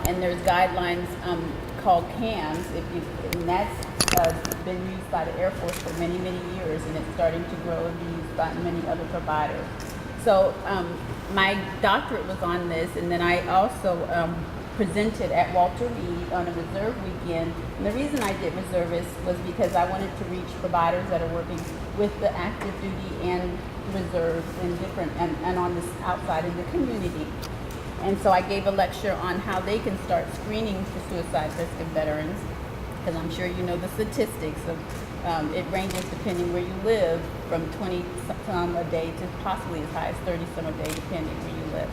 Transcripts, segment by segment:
And there's guidelines called CAMS, and that's been used by the Air Force for many, many years, and it's starting to grow and be used by many other providers. So my doctorate was on this, and then I also presented at Walter Reed on a reserve weekend. And the reason I did reservists was because I wanted to reach providers that are working with the active duty and reserves and different, and on this outside in the community. And so I gave a lecture on how they can start screening for suicide risk in veterans, because I'm sure you know the statistics of it ranges depending where you live from 20 some a day to possibly as high as 30 some a day depending where you live.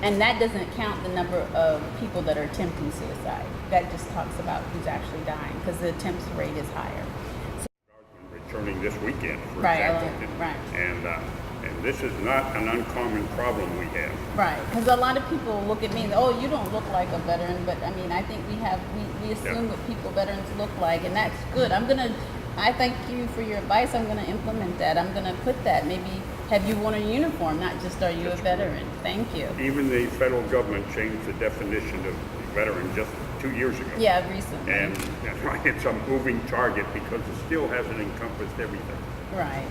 And that doesn't count the number of people that are attempting suicide. That just talks about who's actually dying, because the attempts rate is higher. Returning this weekend, for Right, example. right. And this is not an uncommon problem we have. Right, because a lot of people look at me and, oh, you don't look like a veteran, but I mean, I think we assume what veterans look like, and that's good. I thank you for your advice. I'm gonna implement that. I'm gonna put that. Maybe have you worn a uniform, not just are you a veteran. Thank you. Even the federal government changed the definition of veteran just 2 years ago. Yeah, recently. And that's why it's a moving target, because it still hasn't encompassed everything. Right.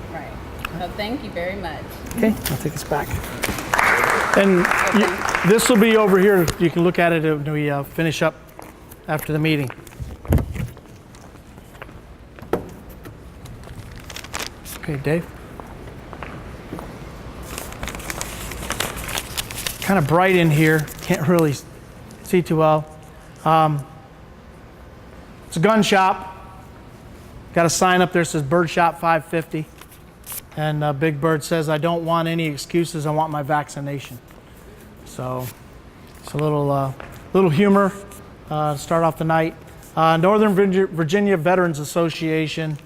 So thank you very much. Okay, I'll take this back. And this will be over here. You can look at it when we finish up after the meeting. Okay, Dave. Kind of bright in here. Can't really see too well. It's a gun shop. Got a sign up there that says Bird Shop 550. And Big Bird says, I don't want any excuses, I want my vaccination. So it's a little humor to start off the night. Northern Virginia Veterans Association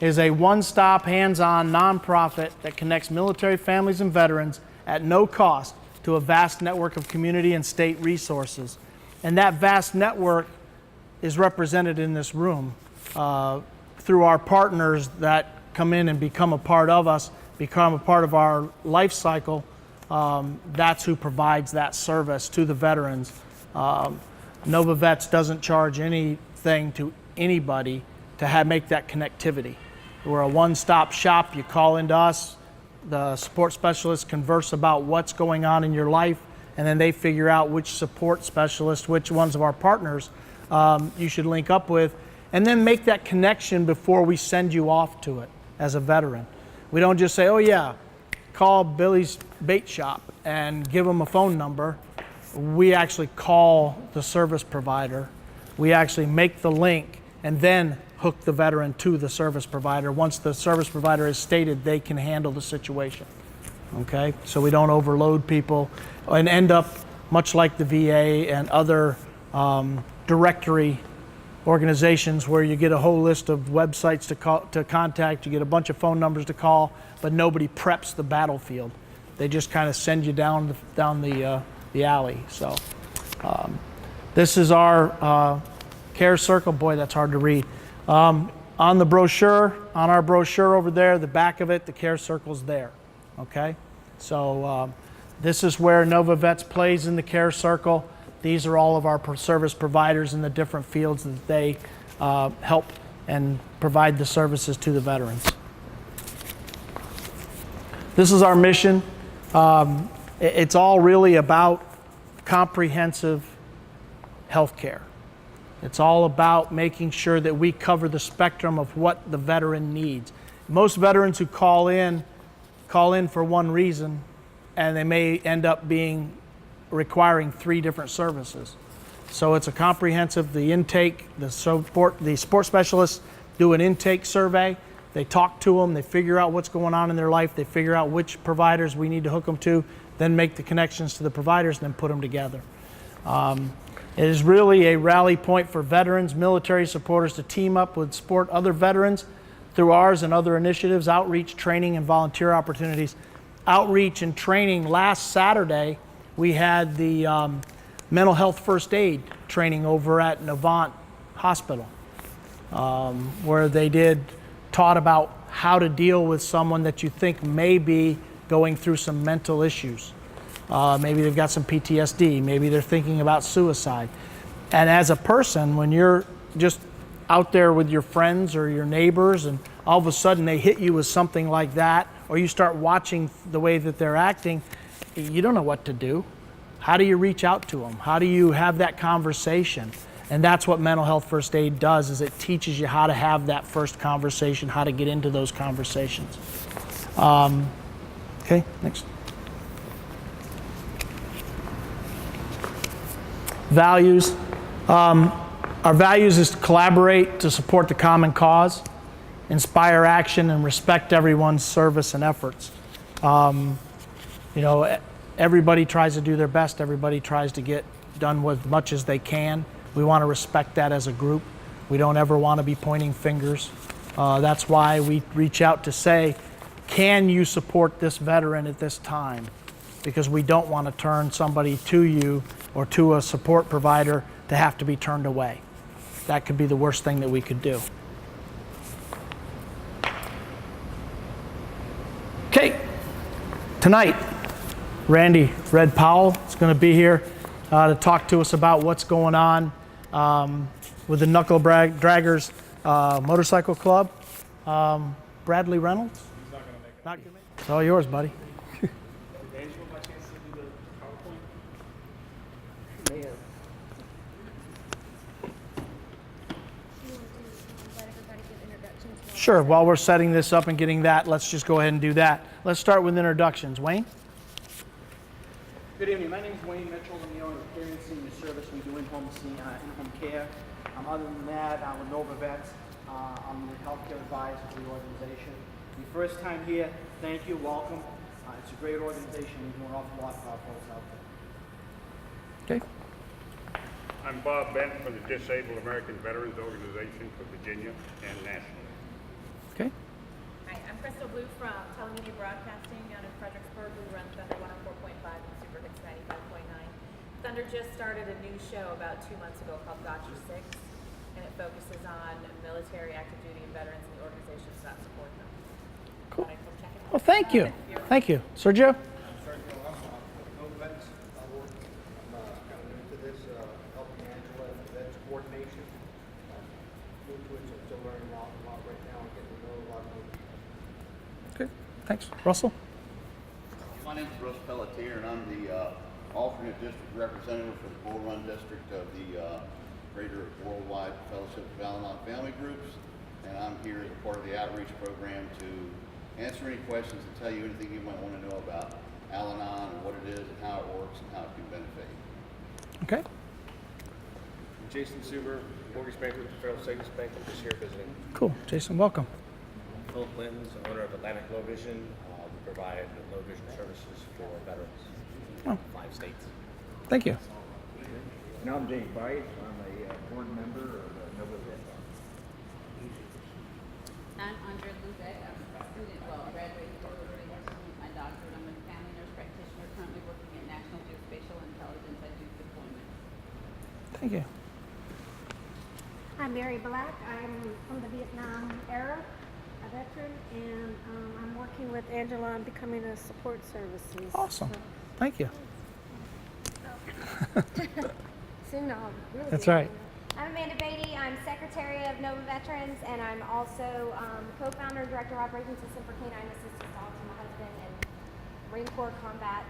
is a one-stop, hands-on nonprofit that connects military families and veterans at no cost to a vast network of community and state resources. And that vast network is represented in this room through our partners that come in and become a part of us, become a part of our life cycle. That's who provides that service to the veterans. Nova Vets doesn't charge anything to anybody to make that connectivity. We're a one-stop shop. You call into us, the support specialists converse about what's going on in your life, and then they figure out which support specialist, which ones of our partners you should link up with, and then make that connection before we send you off to it as a veteran. We don't just say, oh yeah, call Billy's Bait Shop and give them a phone number. We actually call the service provider. We actually make the link and then hook the veteran to the service provider. Once the service provider has stated they can handle the situation. Okay, so we don't overload people and end up much like the VA and other directory organizations where you get a whole list of websites to contact, you get a bunch of phone numbers to call, but nobody preps the battlefield. They just kind of send you down the alley. So this is our care circle. Boy, that's hard to read. On the brochure, on our brochure over there, the back of it, the care circle's there. Okay, so this is where Nova Vets plays in the care circle. These are all of our service providers in the different fields that they help and provide the services to the veterans. This is our mission. It's all really about comprehensive health care. It's all about making sure that we cover the spectrum of what the veteran needs. Most veterans who call in for one reason, and they may end up requiring 3 different services. So it's a comprehensive, the intake, the support specialists do an intake survey. They talk to them, they figure out what's going on in their life, they figure out which providers we need to hook them to. then make the connections to the providers, and then put them together. It is really a rally point for veterans, military supporters to team up with support other veterans through ours and other initiatives, outreach, training, and volunteer opportunities. Outreach and training, last Saturday, we had the mental health first aid training over at Novant Hospital, where they taught about how to deal with someone that you think may be going through some mental issues. Maybe they've got some PTSD, maybe they're thinking about suicide. And as a person, when you're just out there with your friends or your neighbors and all of a sudden they hit you with something like that, or you start watching the way that they're acting, you don't know what to do. How do you reach out to them? How do you have that conversation? And that's what mental health first aid does, is it teaches you how to have that first conversation, how to get into those conversations. Okay, next. Values. Our values is to collaborate, to support the common cause, inspire action, and respect everyone's service and efforts. Everybody tries to do their best. Everybody tries to get done with as much as they can. We want to respect that as a group. We don't ever want to be pointing fingers. That's why we reach out to say, can you support this veteran at this time? Because we don't want to turn somebody to you or to a support provider to have to be turned away. That could be the worst thing that we could do. Okay, tonight, Randy Red Powell is going to be here to talk to us about what's going on with the Knuckle Draggers Motorcycle Club. Bradley Reynolds? He's not going to make it. Not going to make it. It's all yours, buddy. Sure, while we're setting this up and getting that, let's just go ahead and do that. Let's start with introductions. Wayne? Good evening. My name is Wayne Mitchell. I'm the owner of Caring Senior Service. We do in-home care. Other than that, I'm with Nova Vets. I'm the healthcare advisor for the organization. Your first time here, thank you, welcome. It's a great organization. We do an awful lot for our folks out there. Okay. I'm Bob Bent from the Disabled American Veterans Organization for Virginia and nationally. Okay. Hi, I'm Crystal Blue from Telemedia Broadcasting out in Fredericksburg. We run Thunder 104.5 and Super Hits 95.9. Thunder just started a new show about 2 months ago called Got You 6, and it focuses on military, active duty, and veterans and the organizations that support them. Cool. Wanna come check it out? Well, thank you. Thank you. Sergio? Sergio Russell, I'm with Vets. I'm kind of new to this, helping Angela with Vets coordination. New to it, so I'm still learning a lot right now and getting to know a lot of new people. Good. Thanks. Russell? My name is Russ Pelletier, and I'm the alternate district representative for the Bull Run district of the Greater Worldwide Fellowship of Al-Anon Family Groups. And I'm here as a part of the outreach program to answer any questions and tell you anything you might want to know about Al-Anon and what it is and how it works and how it can benefit you. Okay. Jason Suber, mortgage banker with the Federal Savings Bank. I'm just here visiting. Cool. Jason, welcome. Philip Lintons, owner of Atlantic Low Vision. We provide low vision services for veterans in 5 states. Thank you. And I'm Dave Bice. I'm a board member of Nova Vets. I'm Andrea Luzet. I'm a student, graduated from my doctorate. I'm a family nurse practitioner currently working at National Geospatial Intelligence at Duke Deployment. Thank you. I'm Mary Black. I'm from the Vietnam era, a veteran, and I'm working with Angela on becoming a support services. Awesome. Thank you. Soon I'll really That's be right. doing I'm Amanda Beatty. I'm Secretary of Nova Veterans, and I'm also co-founder and Director of Operations System for Canine Assistance Dogs to my husband and Marine Corps combat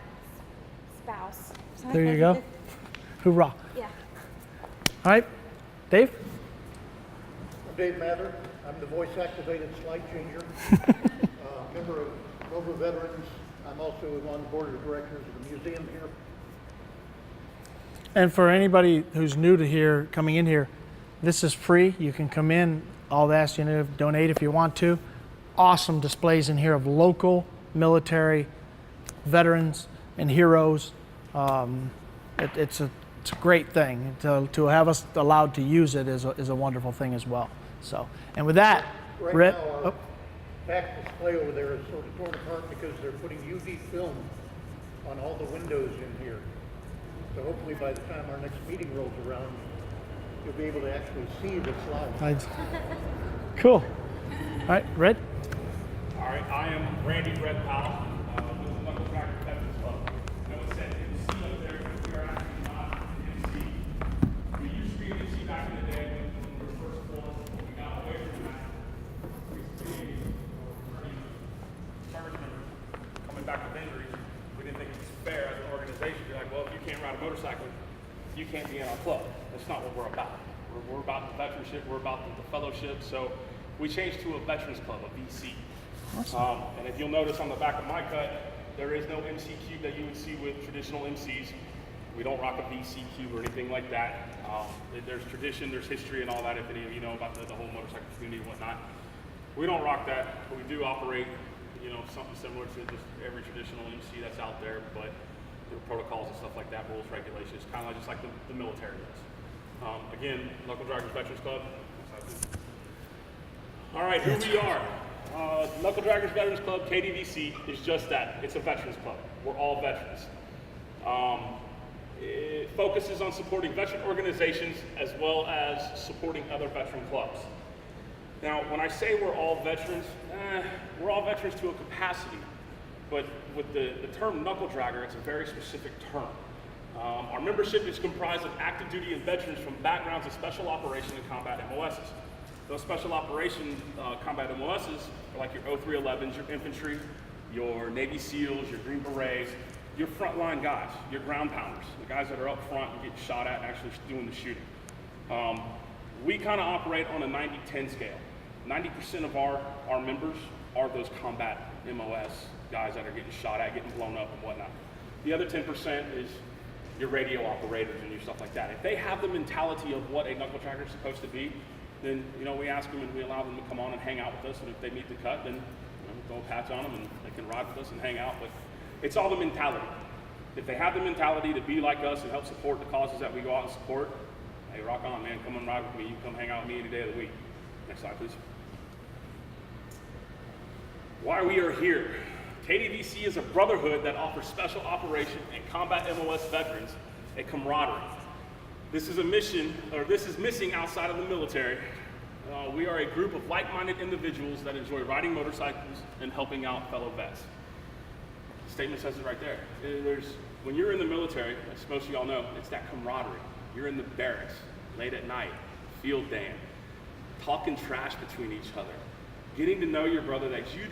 spouse. So There you go. Hoorah. Yeah. All right. Dave? I'm Dave Mather. I'm the voice-activated slide changer. Member of Nova Veterans. I'm also on the board of directors of the museum here. And for anybody who's new to here, coming in here, this is free. You can come in. I'll ask you to donate if you want to. Awesome displays in here of local military veterans and heroes. It's a great thing. To have us allowed to use it is a wonderful thing as well. So, and with that, Right Rick, now, our back display over there is sort of torn apart because they're putting UV film on all the windows in here. So hopefully by the time our next meeting rolls around, you'll be able to actually see the slides. cool. All right, Red. All right, I am Randy Red Powell with the Knuckle Dragger Veterans Club. I would say MC up there, we are actually not MC. We used to be MC back in the day when we were first formed, but we got away from that. Recently, service members coming back with injuries, we didn't think it was fair as an organization. You're like, well, if you can't ride a motorcycle, you can't be in our club. That's not what we're about. We're about the veteranship, we're about the fellowship. So we changed to a veterans club, a VC. Awesome. And if you'll notice on the back of my cut, there is no MC cube that you would see with traditional MCs. We don't rock a VC cube or anything like that. There's tradition, there's history and all that, if any of you know about the whole motorcycle community and whatnot. We don't rock that, but we do operate, something similar to just every traditional MC that's out there, but the protocols and stuff like that, rules, regulations, kind of just like the military does. Again, Knuckle Draggers Veterans Club. All right, here we are. Knuckle Draggers Veterans Club, KDVC, is just that. It's a veterans club. We're all veterans. It focuses on supporting veteran organizations as well as supporting other veteran clubs. Now, when I say we're all veterans to a capacity, but with the term Knuckle Dragger, it's a very specific term. Our membership is comprised of active duty and veterans from backgrounds of special operation and combat MOSs. Those special operation combat MOSs are like your 0311s, your infantry, your Navy SEALs, your Green Berets, your frontline guys, your ground pounders, the guys that are up front and getting shot at and actually doing the shooting. We kind of operate on a 90-10 scale. 90% of our members are those combat MOS guys that are getting shot at, getting blown up and whatnot. The other 10% is your radio operators and your stuff like that. If they have the mentality of what a knuckle dragger is supposed to be, then we ask them and we allow them to come on and hang out with us, and if they meet the cut, then throw a patch on them and they can ride with us and hang out. But it's all the mentality. If they have the mentality to be like us and help support the causes that we go out and support, hey, rock on, man, come and ride with me. You can come hang out with me any day of the week. Next slide, please. Why we are here. KDVC is a brotherhood that offers special operation and combat MOS veterans a camaraderie. This is a mission, or this is missing outside of the military. We are a group of like-minded individuals that enjoy riding motorcycles and helping out fellow vets. The statement says it right there. When you're in the military, as most of y'all know, it's that camaraderie. You're in the barracks, late at night, field day, talking trash between each other, getting to know your brother that you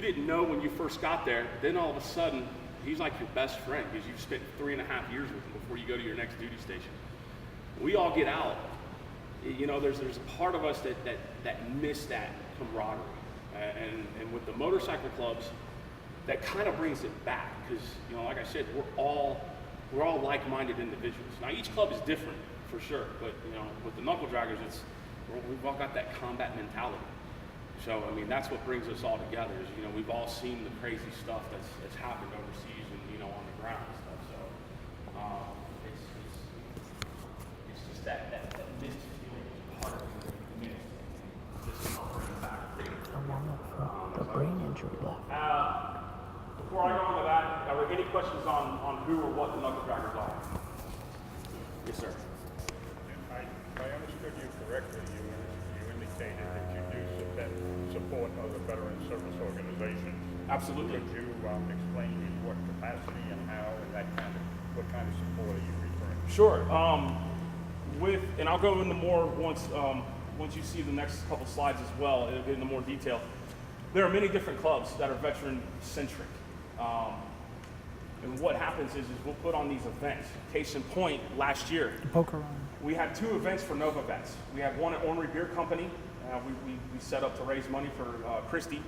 didn't know when you first got there. Then all of a sudden, he's like your best friend because you've spent 3.5 years with him before you go to your next duty station. We all get out. There's a part of us that miss that camaraderie, and with the motorcycle clubs, that kind of brings it back because like I said, we're all like-minded individuals. Now each club is different for sure, but with the knuckle draggers, we've all got that combat mentality. So I mean that's what brings us all together. Is we've all seen the crazy stuff that's happened overseas and on the ground and stuff. So it's just that missed feeling is part of the community. Just bring it back. The brain injury left. Before I go on to that, are there any questions on who or what the knuckle draggers are? Yes, sir. If I understood you correctly, you indicated that you do support other veteran service organizations. Absolutely. Could you explain in what capacity and how and what kind of support are you referring to? Sure. And I'll go into more once you see the next couple slides as well. It'll get into more detail. There are many different clubs that are veteran-centric. And what happens is we'll put on these events. Case in point, last year, Poker on. we had 2 events for Nova Vets. We had one at Ornery Beer Company. We set up to raise money for Christy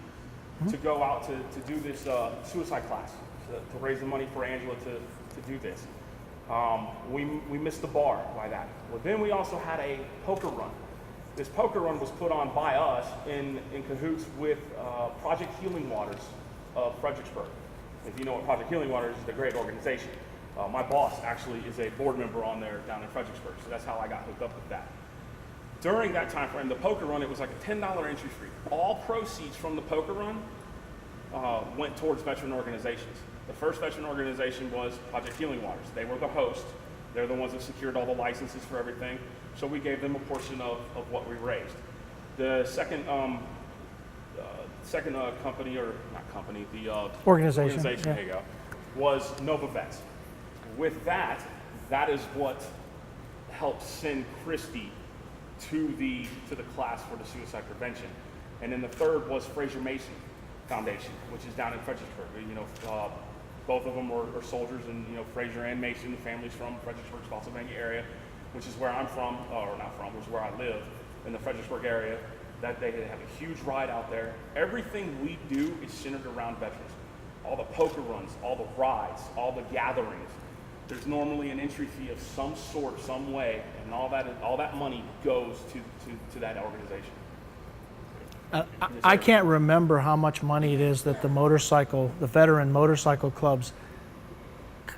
to go out to do this suicide class, to raise the money for Angela to do this. We missed the bar by that. Well, then we also had a poker run. This poker run was put on by us in cahoots with Project Healing Waters of Fredericksburg. If you know what Project Healing Waters is, it's a great organization. My boss actually is a board member on there down in Fredericksburg, so that's how I got hooked up with that. During that time frame, the poker run, it was like a $10 entry fee. All proceeds from the poker run went towards veteran organizations. The first veteran organization was Project Healing Waters. They were the host. They're the ones that secured all the licenses for everything. So we gave them a portion of what we raised. The second company, or not company, the Organization, yeah. there you go, was Nova Vets. With that, that is what helped send Christy to the class for the suicide prevention. And then the third was Fraser Mason Foundation, which is down in Fredericksburg. You know, both of them are soldiers, and you know, Fraser and Mason, the families from Fredericksburg, Spotsylvania area, which is where I'm from, or not from, which is where I live, in the Fredericksburg area. That they have a huge ride out there. Everything we do is centered around veterans. All the poker runs, all the rides, all the gatherings. There's normally an entry fee of some sort, some way, and all that money goes to that organization. I can't remember how much money it is that the veteran motorcycle clubs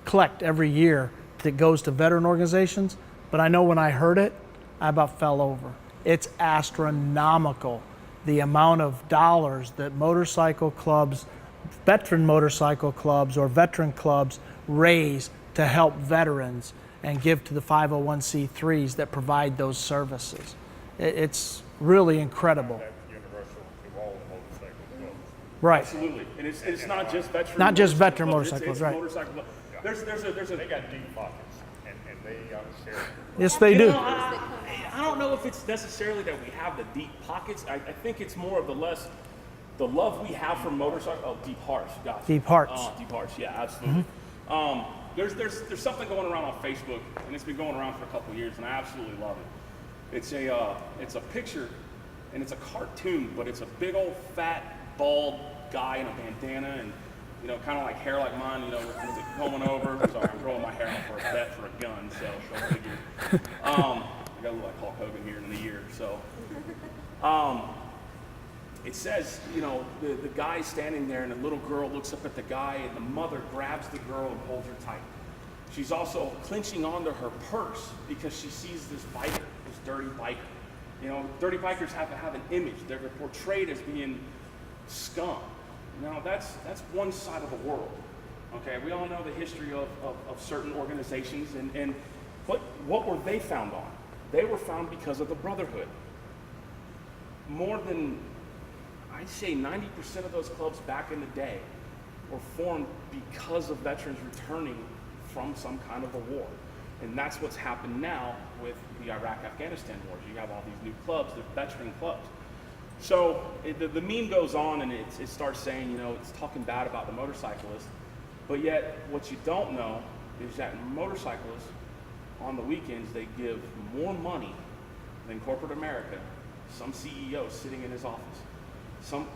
collect every year that goes to veteran organizations, but I know when I heard it, I about fell over. It's astronomical, the amount of dollars that motorcycle clubs, veteran motorcycle clubs or veteran clubs raise to help veterans and give to the 501c3s that provide those services. It's really incredible. That's universal to all motorcycle clubs. Right. Absolutely, and it's not just veteran. Not just veteran clubs, motorcycles, it's right. Motorcycle club. There's They got deep pockets, and they share. Yes, they do. I don't know if it's necessarily that we have the deep pockets. I think it's more of the love we have for motorcycle. Oh, deep hearts, gotcha. Deep hearts. Deep hearts, yeah, absolutely. There's something going around on Facebook, and it's been going around for a couple of years, and I absolutely love it. It's a picture, and it's a cartoon, but it's a big old fat bald guy in a bandana, and you know, kind of like hair like mine, you know, with it combing over. Sorry, I'm growing my hair out for a bet for a gun, so go figure. I gotta look like Hulk Hogan here in a year, so. It says, you know, the guy's standing there, and the little girl looks up at the guy, and the mother grabs the girl and holds her tight. She's also clenching onto her purse because she sees this biker, this dirty biker. You know, dirty bikers have to have an image. They're portrayed as being scum. Now, that's one side of the world. Okay, we all know the history of certain organizations, and what were they found on? They were found because of the Brotherhood. More than, I'd say 90% of those clubs back in the day were formed because of veterans returning from some kind of a war. And that's what's happened now with the Iraq-Afghanistan wars. You have all these new clubs, they're veteran clubs. So the meme goes on, and it starts saying, you know, it's talking bad about the motorcyclists, but yet what you don't know is that motorcyclists on the weekends, they give more money than corporate America, some CEO sitting in his office, some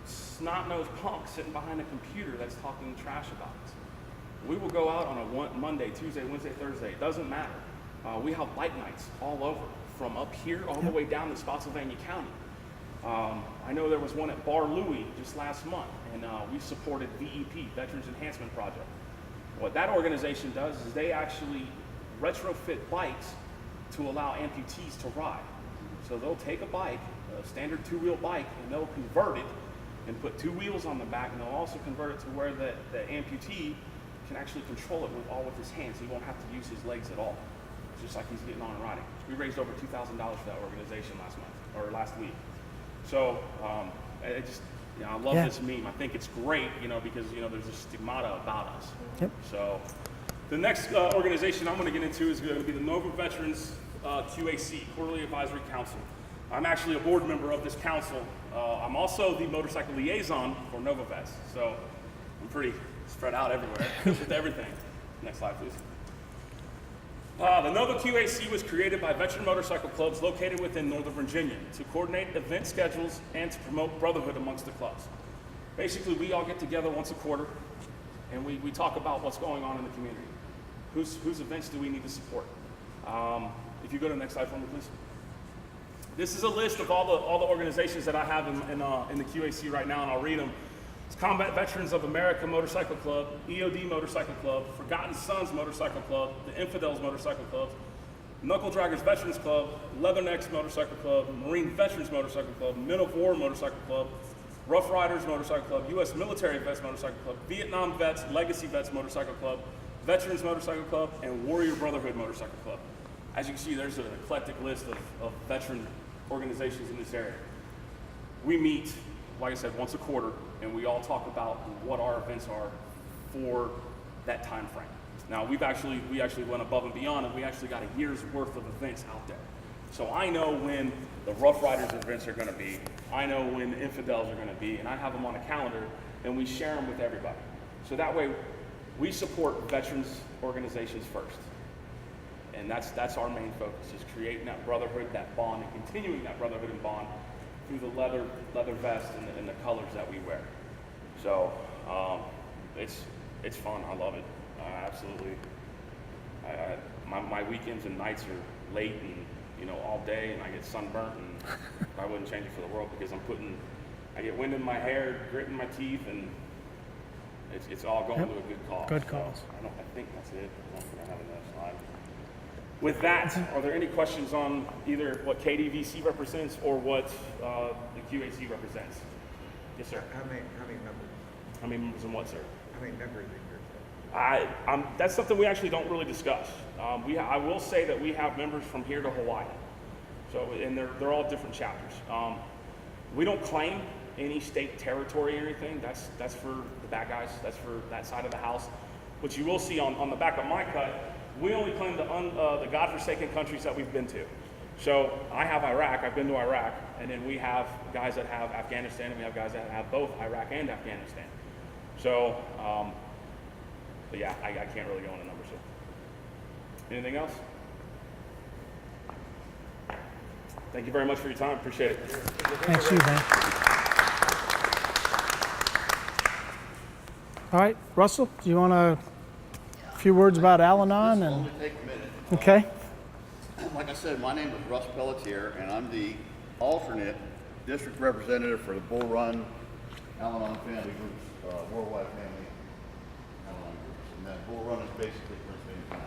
snot-nosed punk sitting behind a computer that's talking trash about us. We will go out on a Monday, Tuesday, Wednesday, Thursday, it doesn't matter. We have bike nights all over, from up here all the way down to Spotsylvania County. I know there was one at Bar Louie just last month, and we supported VEP, Veterans Enhancement Project. What that organization does is they actually retrofit bikes to allow amputees to ride. So they'll take a bike, a standard two-wheel bike, and they'll convert it and put two wheels on the back, and they'll also convert it to where the amputee can actually control it with his hands. He won't have to use his legs at all. It's just like he's getting on and riding. We raised over $2,000 for that organization last week. So I love this meme. I think it's great, you know, because you know there's a stigmata about us. Yep. So the next organization I'm going to get into is going to be the Nova Veterans QAC, Quarterly Advisory Council. I'm actually a board member of this council. I'm also the motorcycle liaison for Nova Vets. So I'm pretty spread out everywhere with everything. Next slide, please. The Nova QAC was created by veteran motorcycle clubs located within Northern Virginia to coordinate event schedules and to promote brotherhood amongst the clubs. Basically, we all get together once a quarter and we talk about what's going on in the community. Whose events do we need to support? If you go to the next slide for me, please. This is a list of all the organizations that I have in the QAC right now, and I'll read them. It's Combat Veterans of America Motorcycle Club, EOD Motorcycle Club, Forgotten Sons Motorcycle Club, the Infidels Motorcycle Club, Knuckle Draggers Veterans Club, Leathernecks Motorcycle Club, Marine Veterans Motorcycle Club, Men of War Motorcycle Club, Rough Riders Motorcycle Club, U.S. Military Vets Motorcycle Club, Vietnam Vets, Legacy Vets Motorcycle Club, Veterans Motorcycle Club, and Warrior Brotherhood Motorcycle Club. As you can see, there's an eclectic list of veteran organizations in this area. We meet, like I said, once a quarter, and we all talk about what our events are for that time frame. Now, we actually went above and beyond, and we actually got a year's worth of events out there. So I know when the Rough Riders events are going to be, I know when the Infidels are going to be, and I have them on a calendar, and we share them with everybody. So that way, we support veterans organizations first. And that's our main focus, is creating that brotherhood, that bond, and continuing that brotherhood and bond through the leather vest and the colors that we wear. So it's fun. I love it. Absolutely. My weekends and nights are late and all day, and I get sunburnt, and I wouldn't change it for the world, because I get wind in my hair, grit in my teeth, and it's all going to a good cause. Good cause. So I think that's it. I don't think I have another slide. With that, are there any questions on either what KDVC represents or what the QAC represents? Yes, sir. How many members? How many members and what, sir? How many members in your club? That's something we actually don't really discuss. I will say that we have members from here to Hawaii. So, and they're all different chapters. We don't claim any state territory or anything. That's for the bad guys. That's for that side of the house. What you will see on the back of my cut, we only claim the godforsaken countries that we've been to. So I have Iraq. I've been to Iraq, and then we have guys that have Afghanistan, and we have guys that have both Iraq and Afghanistan. So, but yeah, I can't really go into numbers here. Anything else? Thank you very much for your time. Appreciate it. Thanks, you, man. All right, Russell, do you want a few words about Al-Anon? This will only take a minute. Okay. Like I said, my name is Russ Pelletier, and I'm the alternate district representative for the Bull Run Al-Anon family groups, worldwide family Al-Anon groups. And that Bull Run is basically Brisbane County.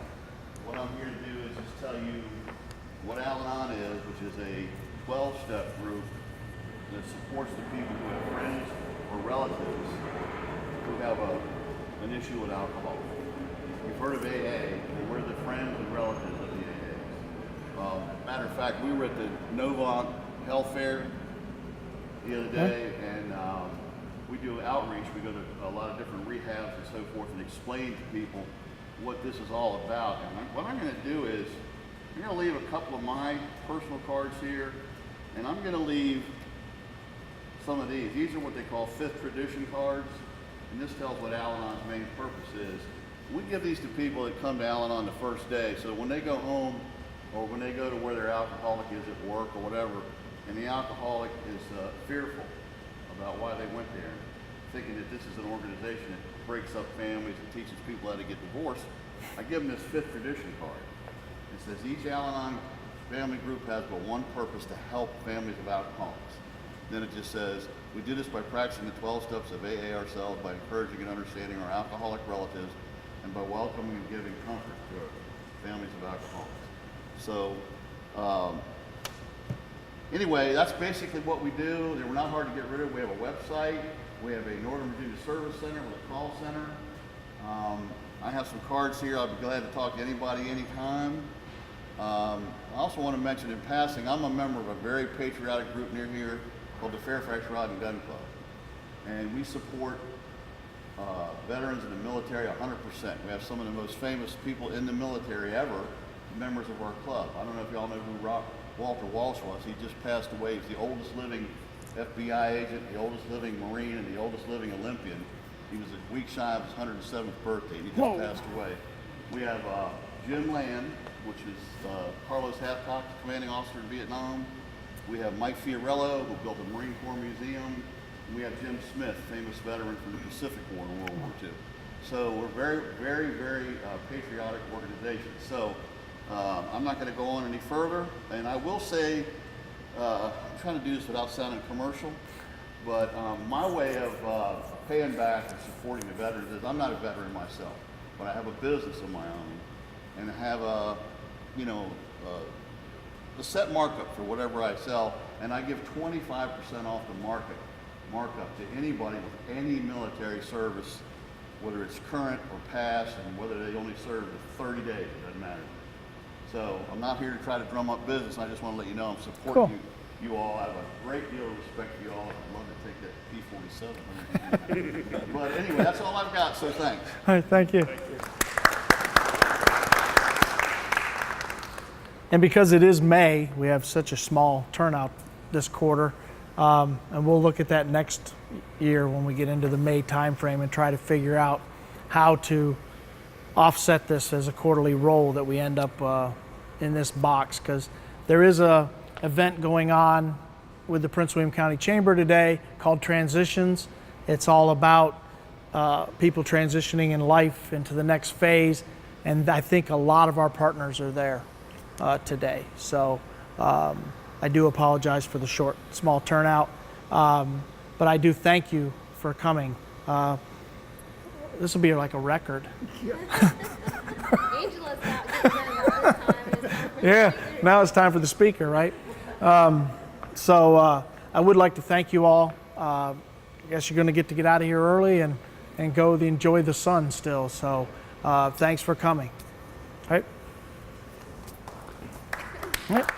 What I'm here to do is just tell you what Al-Anon is, which is a 12-step group that supports the people who have friends or relatives who have an issue with alcohol. You've heard of AA, and we're the friends and relatives of the AAs. Matter of fact, we were at the Novant Health Fair the other day, and we do outreach. We go to a lot of different rehabs and so forth and explain to people what this is all about. And what I'm going to do is, I'm going to leave a couple of my personal cards here, and I'm going to leave some of these. These are what they call fifth tradition cards, and this tells what Al-Anon's main purpose is. We give these to people that come to Al-Anon the first day, so when they go home or when they go to where their alcoholic is at work or whatever, and the alcoholic is fearful about why they went there, thinking that this is an organization that breaks up families and teaches people how to get divorced, I give them this fifth tradition card. It says each Al-Anon family group has but one purpose: to help families of alcoholics. Then it just says, we do this by practicing the 12 steps of AA ourselves, by encouraging and understanding our alcoholic relatives, and by welcoming and giving comfort to families of alcoholics. So anyway, that's basically what we do. We're not hard to get rid of. We have a website. We have a Northern Virginia Service Center with a call center. I have some cards here. I'll be glad to talk to anybody anytime. I also want to mention in passing, I'm a member of a very patriotic group near here called the Fairfax Rod and Gun Club. And we support veterans in the military 100%. We have some of the most famous people in the military ever, members of our club. I don't know if y'all know who Walter Walsh was. He just passed away. He's the oldest living FBI agent, the oldest living Marine, and the oldest living Olympian. He was a week shy of his 107th birthday. He just passed away. We have Jim Land, which is Carlos Hathcock, commanding officer in Vietnam. We have Mike Fiorello, who built the Marine Corps Museum. And we have Jim Smith, famous veteran from the Pacific War in World War II. So we're very, very, very patriotic organization. So I'm not going to go on any further. And I will say, I'm trying to do this without sounding commercial, but my way of paying back and supporting the veterans is I'm not a veteran myself, but I have a business of my own and have a, you know, a set markup for whatever I sell, and I give 25% off the markup to anybody with any military service, whether it's current or past, and whether they only serve 30 days, it doesn't matter. So I'm not here to try to drum up business. I just want to let you know I'm supporting you all. I have a great deal of respect for you all. I'd love to take that P-47. But anyway, that's all I've got, so thanks. All right, thank you. And because it is May, we have such a small turnout this quarter. And we'll look at that next year when we get into the May timeframe and try to figure out how to offset this as a quarterly roll that we end up in this box, because there is a event going on with the Prince William County Chamber today called Transitions. It's all about people transitioning in life into the next phase, and I think a lot of our partners are there today. So I do apologize for the small turnout, but I do thank you for coming. This will be like a record. Angela's not getting in all the time. It's time for Yeah, the speaker. now it's time for the speaker, right? So I would like to thank you all. I guess you're going to get out of here early and go enjoy the sun still. So thanks for coming. All right. All right.